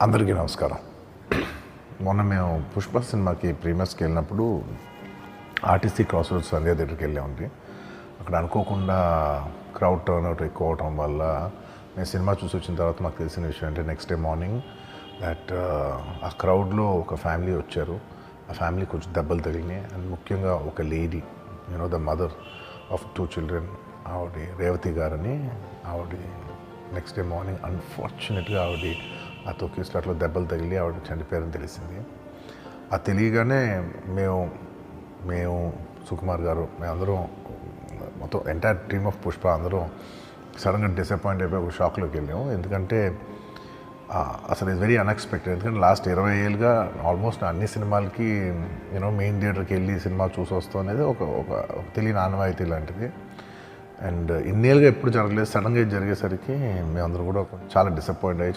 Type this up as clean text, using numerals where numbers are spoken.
అందరికీ నమస్కారం. మొన్న మేము పుష్ప సినిమాకి ప్రీమియర్స్కి వెళ్ళినప్పుడు ఆర్టీసీ క్రాస్ రోడ్స్ సంధ్యా థియేటర్కి వెళ్ళామండి. అక్కడ అనుకోకుండా క్రౌడ్ టర్న్అవుట్ ఎక్కువ అవటం వల్ల మేము సినిమా చూసి వచ్చిన తర్వాత మాకు తెలిసిన విషయం అంటే నెక్స్ట్ డే మార్నింగ్ దట్ ఆ క్రౌడ్లో ఒక ఫ్యామిలీ వచ్చారు. ఆ ఫ్యామిలీ కొంచెం దెబ్బలు తగిలినాయి. అండ్ ముఖ్యంగా ఒక lady, the mother of 2 children, ఆవిడ రేవతి గారని, ఆవిడ నెక్స్ట్ డే మార్నింగ్ అన్ఫార్చునేట్గా ఆవిడ ఆ తొక్కి స్టార్ట్లో దెబ్బలు తగిలి ఆవిడ చనిపోయారని తెలిసింది. అది తెలియగానే మేము సుకుమార్ గారు, మేమందరం మొత్తం ఎంటైర్ టీమ్ ఆఫ్ పుష్ప అందరం సడన్గా డిసప్పాయింట్ అయిపోయి ఒక షాక్లోకి వెళ్ళాము. ఎందుకంటే అసలు ఇట్స్ వెరీ అన్ఎక్స్పెక్టెడ్. ఎందుకంటే లాస్ట్ 20 ఏళ్ళుగా ఆల్మోస్ట్ అన్ని సినిమాలకి మెయిన్ థియేటర్కి వెళ్ళి సినిమా చూసి వస్తాం అనేది ఒక తెలియని ఆనవాయితీ లాంటిది. అండ్ ఇన్నేళ్ళుగా ఎప్పుడు జరగలేదు. సడన్గా ఇది జరిగేసరికి మేమందరం కూడా చాలా డిసప్పాయింట్ అయ్యి